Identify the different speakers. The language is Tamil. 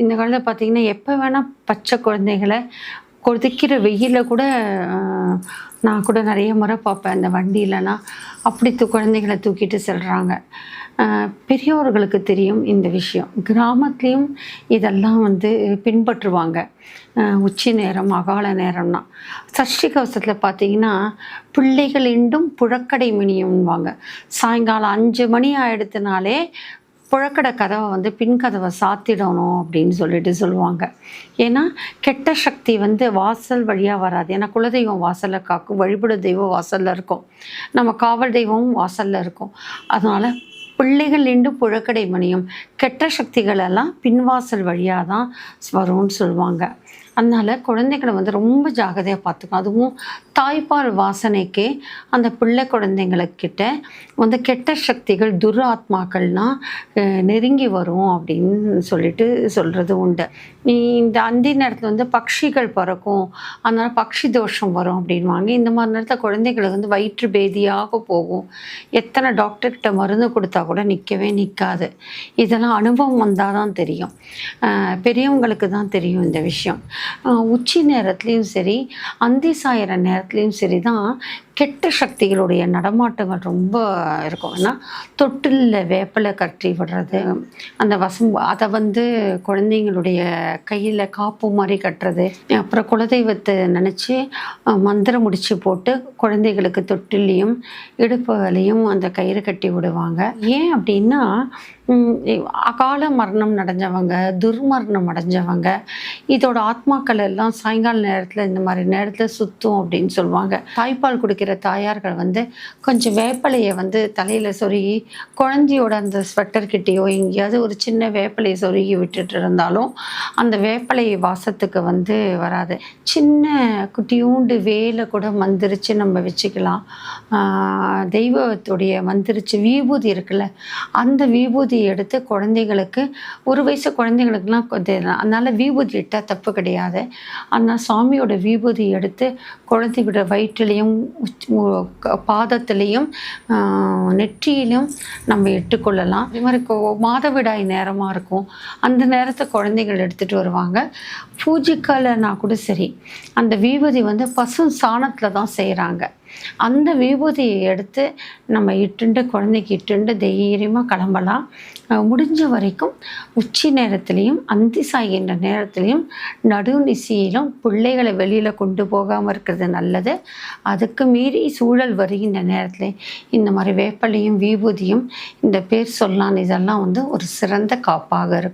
Speaker 1: இந்த காலத்துல பார்த்தீங்கன்னா, எப்ப வேணா பச்சை குழந்தைகள கொதிக்கிற வெயில்ல கூட அ நான் கூட நெறைய முறை பார்ப்பேன். அந்த வண்டியிலலாம் அப்படி குழந்தைகள தூக்கிட்டு செல்றாங்க. அ பெரியோர்களுக்கு தெரியும் இந்த விஷயம். கிராமத்திலயும் இதெல்லாம் பின்பற்றுவாங்க. உச்சி நேரம், அகால நேரம்னா. சஷ்டி கவசத்தில பார்த்தீங்கன்னா, "பிள்ளைகள் இண்டும் புழக்கடை மினியும்பாங்க." சாயங்காலம் 5 மணி ஆயிடுத்துனாலே புழக்கடை கதவை பின் கதவை சாத்திடணும் அப்படின்னு சொல்லுவாங்க. ஏன்னா கெட்ட சக்தி வாசல் வழியாக வராது. ஏன்னா குலதெய்வம் வாசலில் காக்கும், வழிபடு தெய்வம் வாசலில் இருக்கும், நம்ம காவல் தெய்வமும் வாசலில் இருக்கும். அதனால் பிள்ளைகள் இண்டும் புழக்கடை மணியும், கெட்ட சக்திகள் எல்லாம் பின்வாசல் வழியாக தான் வரும்னு சொல்லுவாங்க. அதனால் குழந்தைகளை ரொம்ப ஜாகிரதையாக பார்த்துக்கணும். அதுவும் தாய்ப்பால் வாசனைக்கே அந்த பிள்ளை குழந்தைங்களுக்கிட்ட கெட்ட சக்திகள், துராத்மாக்கள்லாம் நெருங்கி வரும் அப்படின்னு சொல்கிறது உண்டு. இந்த அந்தி நேரத்தில் பட்சிகள் பறக்கும், அதனால் பட்சி தோஷம் வரும் அப்படின்வாங்க. இந்த மாதிரி நேரத்தில் குழந்தைகளுக்கு வயிற்று பேதியாக போகும். எத்தனை டாக்டர்கிட்ட மருந்து கொடுத்தா கூட நிற்கவே நிற்காது. இதெல்லாம் அனுபவம் வந்தால் தான் தெரியும். பெரியவங்களுக்கு தான் தெரியும் இந்த விஷயம். உச்சி நேரத்துலேயும் சரி, அந்தி சாயிற நேரத்துலேயும் சரி தான் கெட்ட சக்திகளுடைய நடமாட்டங்கள் ரொம்ப இருக்கும். ஏன்னா தொட்டிலில் வேப்பிலை கட்டி விடுறது, அந்த அதை குழந்தைங்களுடைய கையில் காப்பு மாதிரி கட்டுறது, அப்புறம் குலதெய்வத்தை நினச்சி மந்திரம் முடிச்சு போட்டு குழந்தைகளுக்கு தொட்டிலையும் இடுப்புகளையும் அந்த கயிறு கட்டி விடுவாங்க. ஏன் அப்படின்னா, அகால மரணம் அடைஞ்சவங்க, துர்மரணம் அடைஞ்சவங்க, இதோட ஆத்மாக்கள் எல்லாம் சாயங்கால நேரத்தில் இந்த மாதிரி நேரத்தில் சுற்றும் அப்படின்னு சொல்லுவாங்க. தாய்ப்பால் குடிக்கிற தாயார்கள் கொஞ்சம் வேப்பிலையை தலையில் சொருகி குழந்தையோட அந்த ஸ்வெட்டர்கிட்டையோ எங்கேயாவது ஒரு சின்ன வேப்பிலையை சொருகி விட்டுட்டு இருந்தாலும் அந்த வேப்பிலை வாசத்துக்கு வராது. சின்ன குட்டியூண்டு வேலை கூட மந்திரிச்சு நம்ம வச்சுக்கலாம். தெய்வத்துடைய மந்திரிச்சு விபூதி இருக்குல்ல, அந்த விபூதி எடுத்து குழந்தைகளுக்கு, ஒரு வயசு குழந்தைங்களுக்குலாம் அதனால் விபூதி இட்டால் தப்பு கிடையாது. அதனால் சாமியோட விபூதி எடுத்து குழந்தைகளோட வயிற்றுலையும் பாதத்திலையும் நெற்றியிலும் நம்ம இட்டுக்கொள்ளலாம். அதே மாதிரி மாதவிடாய் நேரமாக இருக்கும், அந்த நேரத்தை குழந்தைகள் எடுத்துகிட்டு வருவாங்க. பூஜைக்காலனா கூட சரி, அந்த விபூதி பசு சாணத்தில் தான் செய்கிறாங்க. அந்த விபூதியை எடுத்து நம்ம குழந்தைக்கு இட்டுண்டு தைரியமாக கிளம்பலாம். முடிஞ்ச வரைக்கும் உச்சி நேரத்துலேயும் அந்தி சாய்கின்ற நேரத்துலையும் நடுநிசியிலும் பிள்ளைகளை வெளியில் கொண்டு போகாமல் இருக்கிறது நல்லது. அதுக்கு மீறி சூழல் வருகின்ற நேரத்தில் இந்த மாதிரி வேப்பலையும் விபூதியும், இந்த பேர் சொல்லான், இதெல்லாம் ஒரு சிறந்த காப்பாக இருக்கும்.